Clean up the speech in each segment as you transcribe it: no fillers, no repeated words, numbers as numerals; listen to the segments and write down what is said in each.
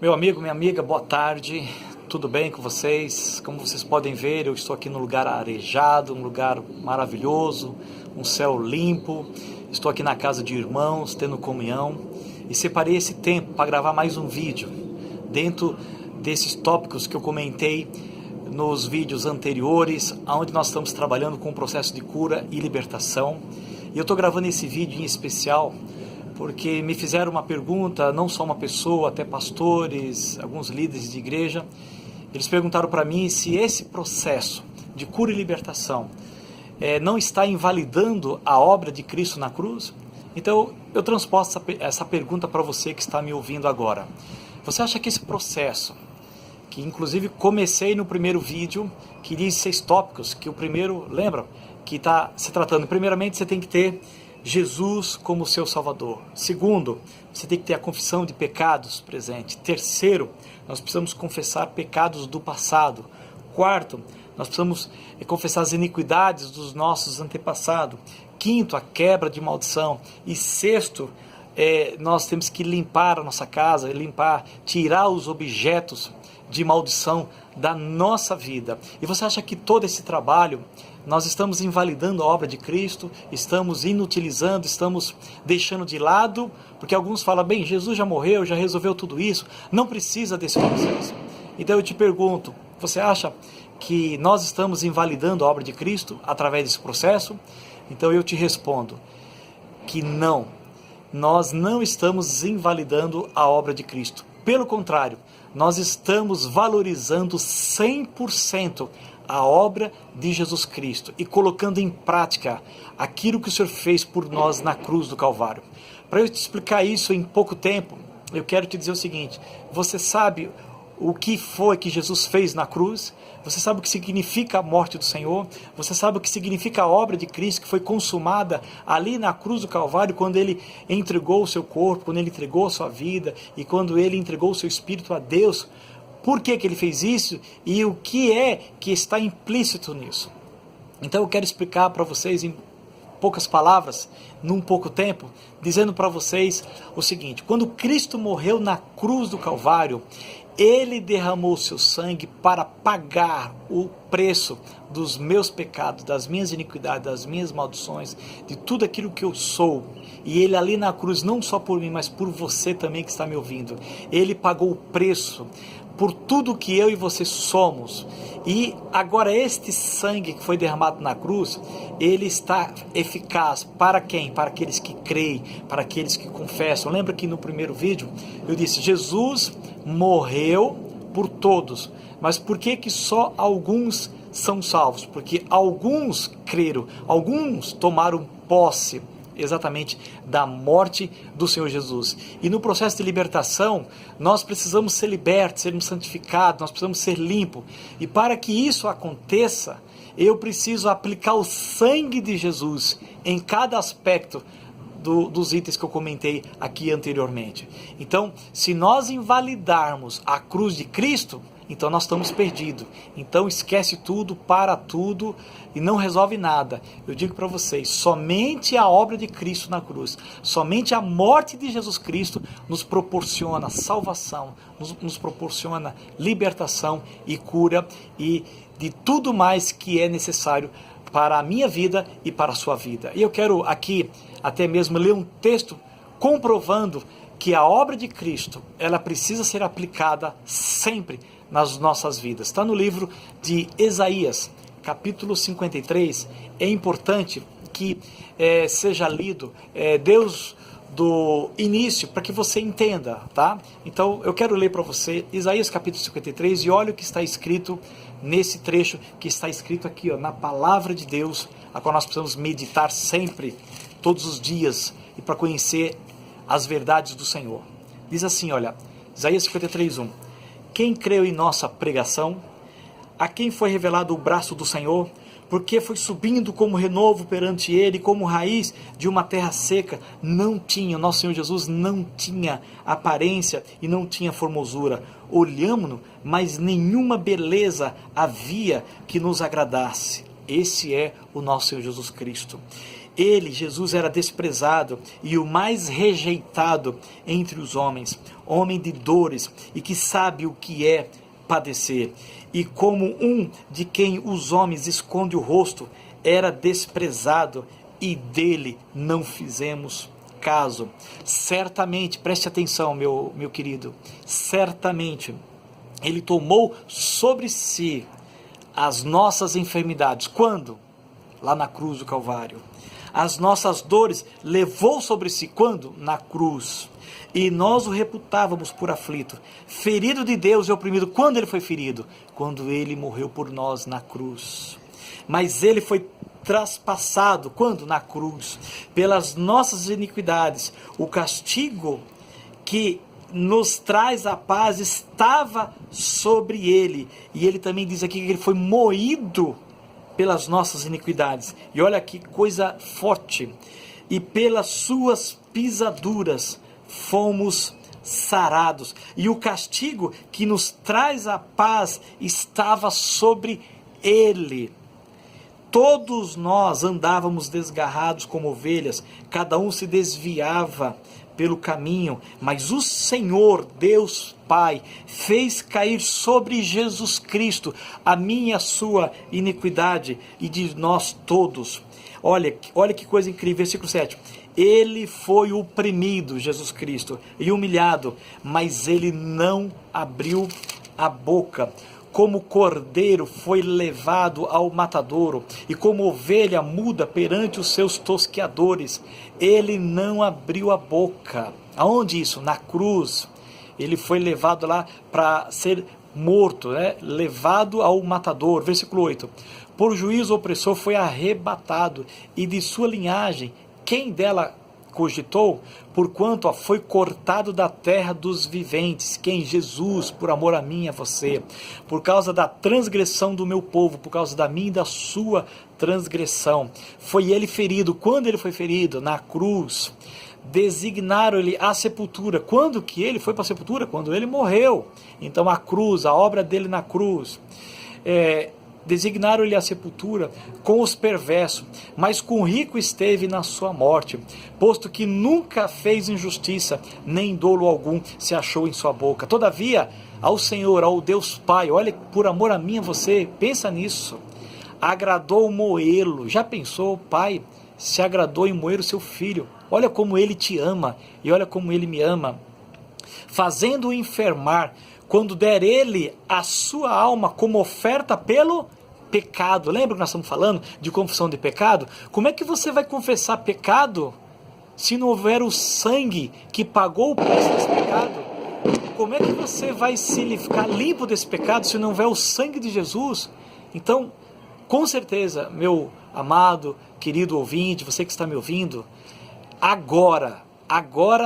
Meu amigo, minha amiga, boa tarde, tudo bem com vocês? Como vocês podem ver, eu estou aqui num lugar arejado, um lugar maravilhoso, um céu limpo. Estou aqui na casa de irmãos, tendo comunhão, e separei esse tempo para gravar mais um vídeo, dentro desses tópicos que eu comentei nos vídeos anteriores, onde nós estamos trabalhando com o processo de cura e libertação. E eu estou gravando esse vídeo em especial porque me fizeram uma pergunta, não só uma pessoa, até pastores, alguns líderes de igreja. Eles perguntaram para mim se esse processo de cura e libertação não está invalidando a obra de Cristo na cruz. Então eu transposto essa pergunta para você que está me ouvindo agora. Você acha que esse processo, que inclusive comecei no primeiro vídeo, que diz 6 tópicos, que o primeiro, lembra, que está se tratando, primeiramente você tem que ter Jesus como seu Salvador. Segundo, você tem que ter a confissão de pecados presente. Terceiro, nós precisamos confessar pecados do passado. Quarto, nós precisamos confessar as iniquidades dos nossos antepassados. Quinto, a quebra de maldição. E sexto, nós temos que limpar a nossa casa, tirar os objetos de maldição da nossa vida. E você acha que todo esse trabalho nós estamos invalidando a obra de Cristo, estamos inutilizando, estamos deixando de lado, porque alguns falam, bem, Jesus já morreu, já resolveu tudo isso, não precisa desse processo. Então eu te pergunto, você acha que nós estamos invalidando a obra de Cristo através desse processo? Então eu te respondo que não, nós não estamos invalidando a obra de Cristo. Pelo contrário, nós estamos valorizando 100% a obra de Jesus Cristo e colocando em prática aquilo que o Senhor fez por nós na cruz do Calvário. Para eu te explicar isso em pouco tempo, eu quero te dizer o seguinte: você sabe o que foi que Jesus fez na cruz? Você sabe o que significa a morte do Senhor? Você sabe o que significa a obra de Cristo que foi consumada ali na cruz do Calvário, quando Ele entregou o seu corpo, quando Ele entregou a sua vida e quando Ele entregou o seu Espírito a Deus? Por que Ele fez isso e o que é que está implícito nisso? Então eu quero explicar para vocês em poucas palavras, num pouco tempo, dizendo para vocês o seguinte: quando Cristo morreu na cruz do Calvário, Ele derramou o seu sangue para pagar o preço dos meus pecados, das minhas iniquidades, das minhas maldições, de tudo aquilo que eu sou. E Ele ali na cruz, não só por mim, mas por você também que está me ouvindo, Ele pagou o preço por tudo que eu e você somos. E agora este sangue que foi derramado na cruz, ele está eficaz para quem? Para aqueles que creem, para aqueles que confessam. Lembra que no primeiro vídeo eu disse, Jesus morreu por todos, mas por que só alguns são salvos? Porque alguns creram, alguns tomaram posse exatamente da morte do Senhor Jesus. E no processo de libertação, nós precisamos ser libertos, sermos santificados, nós precisamos ser limpos. E para que isso aconteça, eu preciso aplicar o sangue de Jesus em cada aspecto dos itens que eu comentei aqui anteriormente. Então, se nós invalidarmos a cruz de Cristo, então nós estamos perdidos. Então esquece tudo, para tudo e não resolve nada. Eu digo para vocês, somente a obra de Cristo na cruz, somente a morte de Jesus Cristo nos proporciona salvação, nos proporciona libertação e cura e de tudo mais que é necessário para a minha vida e para a sua vida. E eu quero aqui até mesmo ler um texto comprovando que a obra de Cristo, ela precisa ser aplicada sempre nas nossas vidas. Está no livro de Isaías, capítulo 53. É importante que seja lido Deus do início, para que você entenda, tá? Então eu quero ler para você Isaías capítulo 53 e olha o que está escrito nesse trecho, que está escrito aqui, ó, na palavra de Deus, a qual nós precisamos meditar sempre, todos os dias, e para conhecer as verdades do Senhor. Diz assim, olha, Isaías 53:1. Quem creu em nossa pregação? A quem foi revelado o braço do Senhor? Porque foi subindo como renovo perante Ele, como raiz de uma terra seca. Não tinha, nosso Senhor Jesus não tinha aparência e não tinha formosura. Olhamo-no, mas nenhuma beleza havia que nos agradasse. Esse é o nosso Senhor Jesus Cristo. Ele, Jesus, era desprezado e o mais rejeitado entre os homens, homem de dores e que sabe o que é padecer. E como um de quem os homens escondem o rosto, era desprezado e dele não fizemos caso. Certamente, preste atenção, meu querido, certamente ele tomou sobre si as nossas enfermidades. Quando? Lá na cruz do Calvário. As nossas dores levou sobre si. Quando? Na cruz. E nós o reputávamos por aflito, ferido de Deus e oprimido. Quando ele foi ferido? Quando ele morreu por nós na cruz. Mas ele foi traspassado. Quando? Na cruz. Pelas nossas iniquidades. O castigo que nos traz a paz estava sobre ele. E ele também diz aqui que ele foi moído pelas nossas iniquidades. E olha que coisa forte. E pelas suas pisaduras fomos sarados. E o castigo que nos traz a paz estava sobre ele. Todos nós andávamos desgarrados como ovelhas, cada um se desviava pelo caminho, mas o Senhor, Deus Pai, fez cair sobre Jesus Cristo a minha e a sua iniquidade e de nós todos. Olha que coisa incrível, versículo 7. Ele foi oprimido, Jesus Cristo, e humilhado, mas ele não abriu a boca. Como cordeiro foi levado ao matadouro, e como ovelha muda perante os seus tosqueadores, ele não abriu a boca. Aonde isso? Na cruz. Ele foi levado lá para ser morto, levado ao matadouro. Versículo 8. Por juízo opressor foi arrebatado, e de sua linhagem, quem dela cogitou? Porquanto foi cortado da terra dos viventes. Quem? Jesus, por amor a mim e a você. Por causa da transgressão do meu povo, por causa da minha e da sua transgressão. Foi ele ferido. Quando ele foi ferido? Na cruz. Designaram-lhe a sepultura. Quando que ele foi para a sepultura? Quando ele morreu. Então a cruz, a obra dele na cruz. Designaram-lhe a sepultura com os perversos, mas com o rico esteve na sua morte, posto que nunca fez injustiça, nem dolo algum se achou em sua boca. Todavia, ao Senhor, ao Deus Pai, olha, por amor a mim e a você, pensa nisso, agradou moê-lo. Já pensou, Pai, se agradou em moer o seu filho? Olha como ele te ama, e olha como ele me ama, fazendo-o enfermar, quando der ele a sua alma como oferta pelo pecado. Lembra que nós estamos falando de confissão de pecado? Como é que você vai confessar pecado se não houver o sangue que pagou o preço desse pecado? Como é que você vai ficar limpo desse pecado se não houver o sangue de Jesus? Então, com certeza, meu amado, querido ouvinte, você que está me ouvindo, agora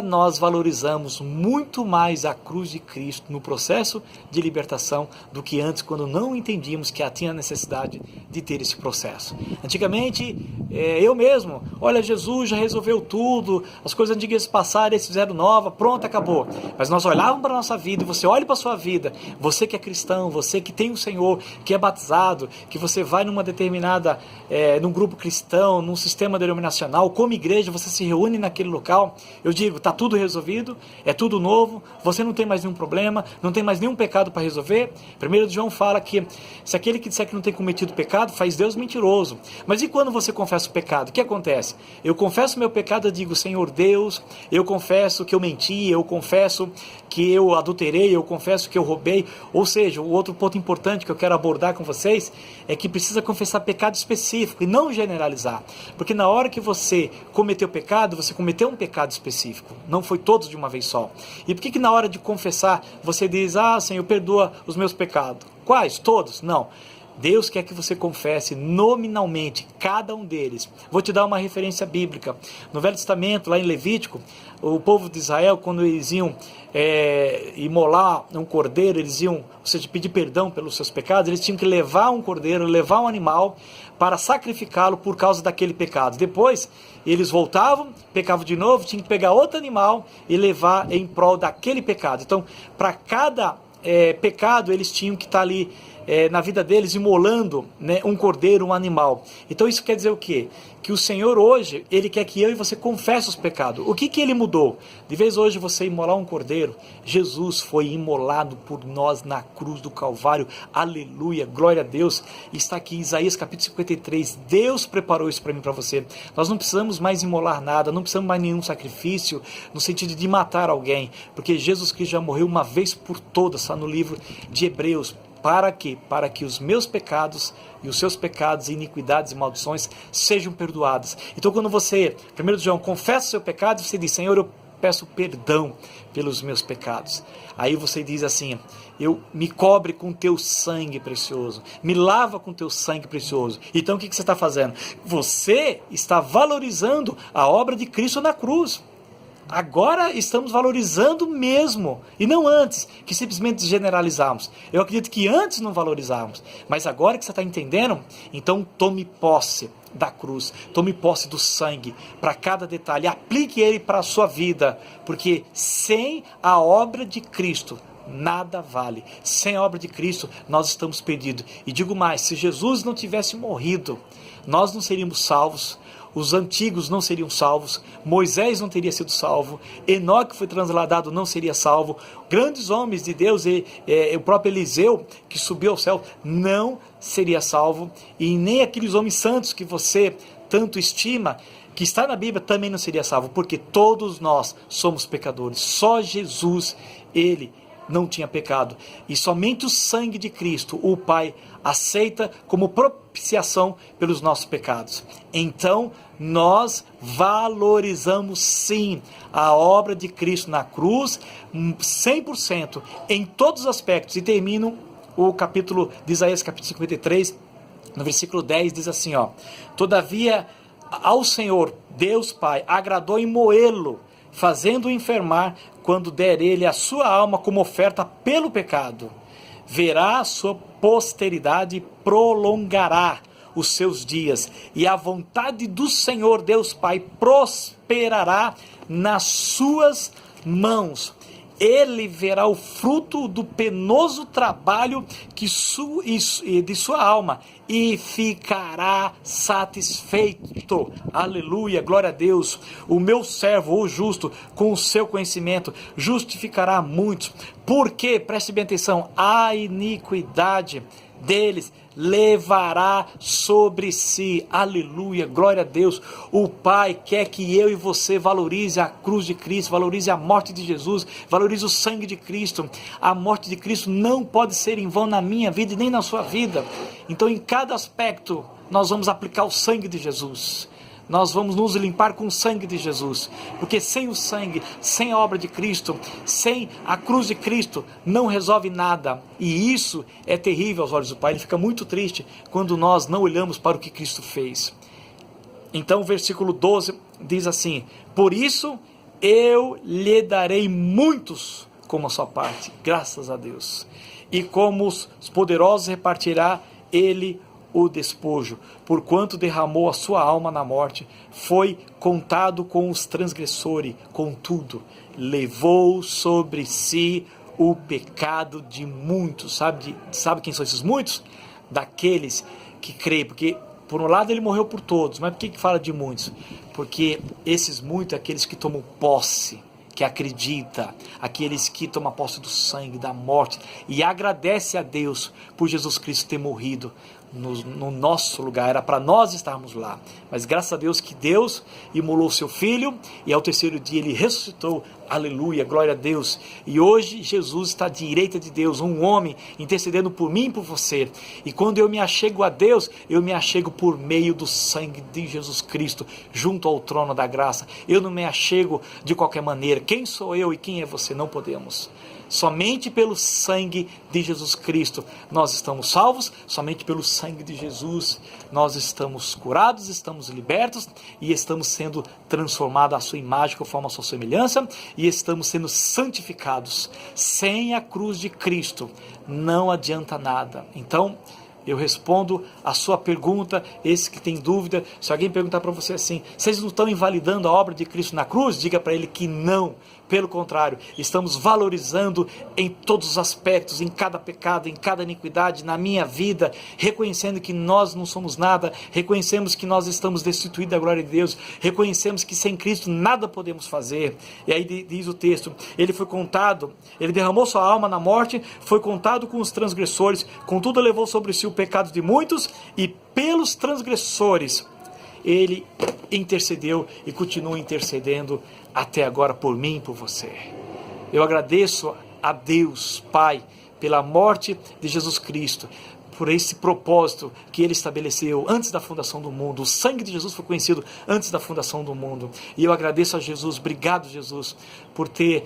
nós valorizamos muito mais a cruz de Cristo no processo de libertação do que antes, quando não entendíamos que tinha necessidade de ter esse processo. Antigamente, eu mesmo, olha, Jesus já resolveu tudo, as coisas antigas passaram, eles fizeram nova, pronto, acabou. Mas nós olhávamos para a nossa vida, e você olha para a sua vida, você que é cristão, você que tem o Senhor, que é batizado, que você vai numa determinada, num grupo cristão, num sistema denominacional, como igreja, você se reúne naquele local. Eu digo, está tudo resolvido, é tudo novo, você não tem mais nenhum problema, não tem mais nenhum pecado para resolver. 1 João fala que se aquele que disser que não tem cometido pecado, faz Deus mentiroso. Mas e quando você confessa o pecado? O que acontece? Eu confesso meu pecado, eu digo, Senhor Deus, eu confesso que eu menti, eu confesso que eu adulterei, eu confesso que eu roubei. Ou seja, o outro ponto importante que eu quero abordar com vocês é que precisa confessar pecado específico e não generalizar. Porque na hora que você cometeu pecado, você cometeu um pecado específico, não foi todos de uma vez só. E por que na hora de confessar você diz, Senhor, perdoa os meus pecados? Quais? Todos? Não. Deus quer que você confesse nominalmente cada um deles. Vou te dar uma referência bíblica. No Velho Testamento, lá em Levítico, o povo de Israel, quando eles iam imolar um cordeiro, eles iam, ou seja, pedir perdão pelos seus pecados, eles tinham que levar um cordeiro, levar um animal para sacrificá-lo por causa daquele pecado. Depois, eles voltavam, pecavam de novo, tinham que pegar outro animal e levar em prol daquele pecado. Então, para cada pecado, eles tinham que estar ali na vida deles, imolando, né, um cordeiro, um animal. Então isso quer dizer o quê? Que o Senhor hoje, Ele quer que eu e você confesse os pecados. O que Ele mudou? De vez hoje você imolar um cordeiro, Jesus foi imolado por nós na cruz do Calvário. Aleluia, glória a Deus. Está aqui Isaías capítulo 53. Deus preparou isso para mim e para você. Nós não precisamos mais imolar nada, não precisamos mais nenhum sacrifício, no sentido de matar alguém, porque Jesus Cristo já morreu uma vez por todas, está no livro de Hebreus. Para quê? Para que os meus pecados e os seus pecados, iniquidades e maldições sejam perdoados. Então quando você, 1 João, confessa o seu pecado, você diz, Senhor, eu peço perdão pelos meus pecados. Aí você diz assim, eu me cobre com teu sangue precioso, me lava com teu sangue precioso. Então o que você está fazendo? Você está valorizando a obra de Cristo na cruz. Agora estamos valorizando mesmo, e não antes, que simplesmente generalizamos. Eu acredito que antes não valorizávamos, mas agora que você está entendendo, então tome posse da cruz, tome posse do sangue, para cada detalhe, aplique ele para a sua vida, porque sem a obra de Cristo, nada vale. Sem a obra de Cristo, nós estamos perdidos. E digo mais, se Jesus não tivesse morrido, nós não seríamos salvos, os antigos não seriam salvos, Moisés não teria sido salvo, Enoque foi transladado, não seria salvo, grandes homens de Deus, o próprio Eliseu, que subiu ao céu, não seria salvo, e nem aqueles homens santos que você tanto estima, que está na Bíblia, também não seria salvo, porque todos nós somos pecadores, só Jesus, Ele não tinha pecado, e somente o sangue de Cristo, o Pai, aceita como propiciação pelos nossos pecados. Então, nós valorizamos sim a obra de Cristo na cruz, 100%, em todos os aspectos. E termino o capítulo de Isaías, capítulo 53, no versículo 10, diz assim, ó, todavia ao Senhor, Deus Pai, agradou em moê-lo, fazendo-o enfermar, quando der ele a sua alma como oferta pelo pecado. Verá a sua posteridade e prolongará os seus dias, e a vontade do Senhor Deus Pai prosperará nas suas mãos. Ele verá o fruto do penoso trabalho de sua alma e ficará satisfeito. Aleluia, glória a Deus. O meu servo, o justo, com o seu conhecimento, justificará muitos. Porque, preste bem atenção, a iniquidade deles levará sobre si. Aleluia, glória a Deus. O Pai quer que eu e você valorize a cruz de Cristo, valorize a morte de Jesus, valorize o sangue de Cristo. A morte de Cristo não pode ser em vão na minha vida e nem na sua vida. Então em cada aspecto nós vamos aplicar o sangue de Jesus. Nós vamos nos limpar com o sangue de Jesus, porque sem o sangue, sem a obra de Cristo, sem a cruz de Cristo, não resolve nada, e isso é terrível aos olhos do Pai. Ele fica muito triste quando nós não olhamos para o que Cristo fez. Então o versículo 12 diz assim, por isso eu lhe darei muitos como a sua parte, graças a Deus, e como os poderosos repartirá ele o despojo, porquanto derramou a sua alma na morte, foi contado com os transgressores, contudo, levou sobre si o pecado de muitos. Sabe quem são esses muitos? Daqueles que creem, porque por um lado ele morreu por todos, mas por que fala de muitos? Porque esses muitos é aqueles que tomam posse, que acredita, aqueles que tomam posse do sangue, da morte, e agradece a Deus por Jesus Cristo ter morrido no nosso lugar. Era para nós estarmos lá, mas graças a Deus que Deus imolou seu Filho, e ao terceiro dia ele ressuscitou. Aleluia, glória a Deus. E hoje Jesus está à direita de Deus, um homem intercedendo por mim e por você. E quando eu me achego a Deus, eu me achego por meio do sangue de Jesus Cristo, junto ao trono da graça. Eu não me achego de qualquer maneira. Quem sou eu e quem é você? Não podemos. Somente pelo sangue de Jesus Cristo nós estamos salvos, somente pelo sangue de Jesus nós estamos curados, estamos libertos e estamos sendo transformados à sua imagem, conforme a sua semelhança, e estamos sendo santificados. Sem a cruz de Cristo não adianta nada. Então eu respondo a sua pergunta, esse que tem dúvida. Se alguém perguntar para você assim, vocês não estão invalidando a obra de Cristo na cruz? Diga para ele que não, Pelo contrário, estamos valorizando em todos os aspectos, em cada pecado, em cada iniquidade, na minha vida, reconhecendo que nós não somos nada, reconhecemos que nós estamos destituídos da glória de Deus, reconhecemos que sem Cristo nada podemos fazer. E aí diz o texto, ele foi contado, ele derramou sua alma na morte, foi contado com os transgressores, contudo levou sobre si o pecado de muitos, e pelos transgressores ele intercedeu e continua intercedendo até agora por mim e por você. Eu agradeço a Deus, Pai, pela morte de Jesus Cristo, por esse propósito que Ele estabeleceu antes da fundação do mundo. O sangue de Jesus foi conhecido antes da fundação do mundo. E eu agradeço a Jesus, obrigado Jesus, por ter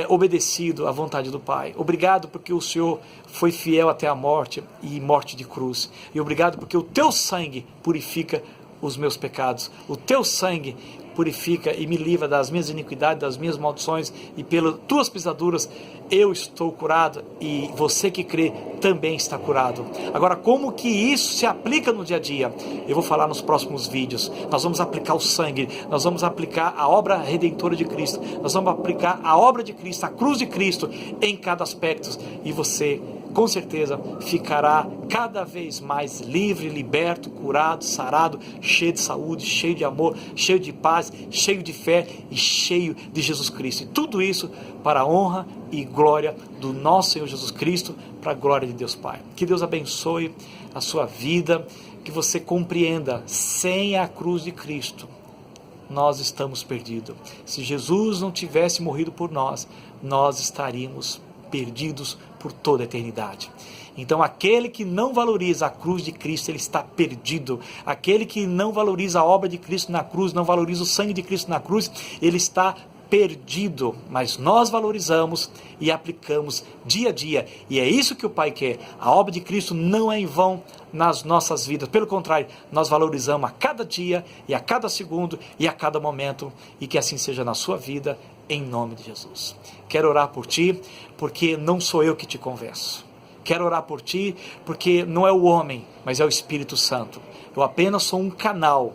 obedecido à vontade do Pai. Obrigado porque o Senhor foi fiel até a morte e morte de cruz. E obrigado porque o Teu sangue purifica os meus pecados. O Teu sangue purifica e me livra das minhas iniquidades, das minhas maldições, e pelas Tuas pisaduras eu estou curado, e você que crê também está curado. Agora, como que isso se aplica no dia a dia? Eu vou falar nos próximos vídeos. Nós vamos aplicar o sangue, nós vamos aplicar a obra redentora de Cristo, nós vamos aplicar a obra de Cristo, a cruz de Cristo em cada aspecto, e você com certeza ficará cada vez mais livre, liberto, curado, sarado, cheio de saúde, cheio de amor, cheio de paz, cheio de fé e cheio de Jesus Cristo. E tudo isso para a honra e glória do nosso Senhor Jesus Cristo, para a glória de Deus Pai. Que Deus abençoe a sua vida, que você compreenda, sem a cruz de Cristo, nós estamos perdidos. Se Jesus não tivesse morrido por nós, nós estaríamos perdidos por toda a eternidade. Então aquele que não valoriza a cruz de Cristo, ele está perdido. Aquele que não valoriza a obra de Cristo na cruz, não valoriza o sangue de Cristo na cruz, ele está perdido. Mas nós valorizamos e aplicamos dia a dia, e é isso que o Pai quer. A obra de Cristo não é em vão nas nossas vidas, pelo contrário, nós valorizamos a cada dia, e a cada segundo, e a cada momento, e que assim seja na sua vida, em nome de Jesus. Quero orar por ti, porque não sou eu que te convenço. Quero orar por ti, porque não é o homem, mas é o Espírito Santo. Eu apenas sou um canal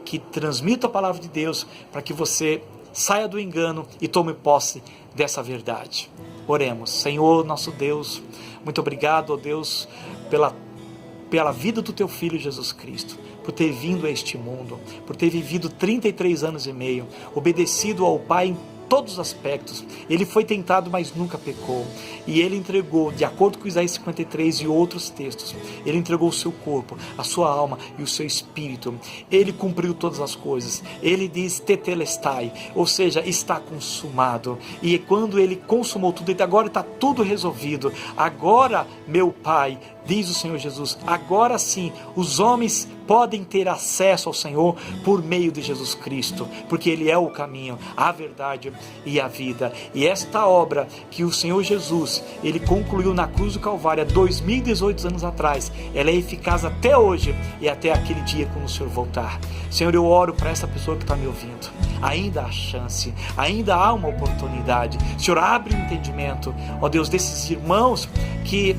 que transmito a palavra de Deus, para que você saia do engano e tome posse dessa verdade. Oremos. Senhor, nosso Deus, muito obrigado, ó Deus, pela vida do Teu Filho Jesus Cristo, por ter vindo a este mundo, por ter vivido 33 anos e meio, obedecido ao Pai em todos os aspectos. Ele foi tentado, mas nunca pecou. E ele entregou, de acordo com Isaías 53 e outros textos, ele entregou o seu corpo, a sua alma e o seu espírito. Ele cumpriu todas as coisas. Ele diz tetelestai, ou seja, está consumado. E quando ele consumou tudo, agora está tudo resolvido. Agora, meu Pai, diz o Senhor Jesus, agora sim, os homens podem ter acesso ao Senhor por meio de Jesus Cristo, porque Ele é o caminho, a verdade e a vida. E esta obra que o Senhor Jesus, Ele concluiu na cruz do Calvário há 2018 anos atrás, ela é eficaz até hoje e até aquele dia quando o Senhor voltar. Senhor, eu oro para essa pessoa que está me ouvindo. Ainda há chance, ainda há uma oportunidade. Senhor, abre o entendimento, ó Deus, desses irmãos que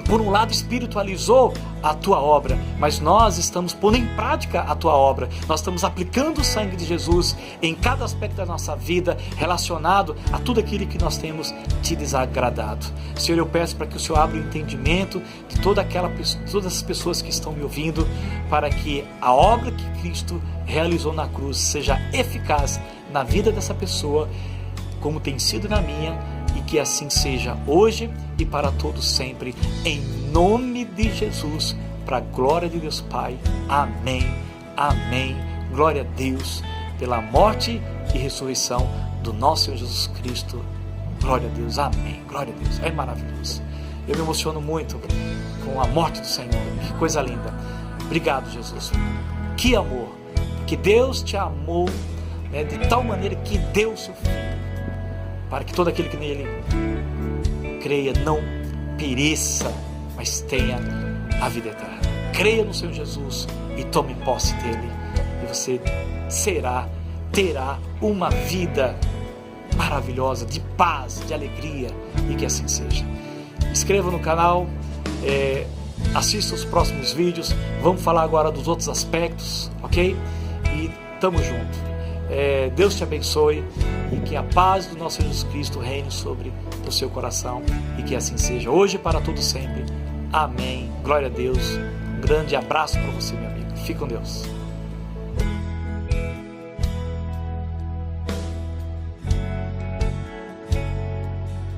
por um lado espiritualizou a Tua obra, mas nós estamos pondo em prática a Tua obra. Nós estamos aplicando o sangue de Jesus em cada aspecto da nossa vida, relacionado a tudo aquilo que nós temos te desagradado. Senhor, eu peço para que o Senhor abra o entendimento de todas as pessoas que estão me ouvindo, para que a obra que Cristo realizou na cruz seja eficaz na vida dessa pessoa, como tem sido na minha, e que assim seja hoje e para todos sempre, em nome de Jesus, para a glória de Deus Pai. Amém, amém. Glória a Deus pela morte e ressurreição do nosso Senhor Jesus Cristo. Glória a Deus, amém. Glória a Deus, é maravilhoso. Eu me emociono muito com a morte do Senhor, que coisa linda. Obrigado, Jesus. Que amor, porque Deus te amou, de tal maneira que deu o seu Filho, para que todo aquele que nele creia não pereça, mas tenha a vida eterna. Creia no Senhor Jesus e tome posse dele, e você terá uma vida maravilhosa, de paz, de alegria, e que assim seja. Inscreva no canal, assista os próximos vídeos. Vamos falar agora dos outros aspectos, ok? E tamo junto. Deus te abençoe e que a paz do nosso Jesus Cristo reine sobre o seu coração e que assim seja hoje e para todo sempre. Amém. Glória a Deus. Um grande abraço para você, meu amigo. Fique com Deus.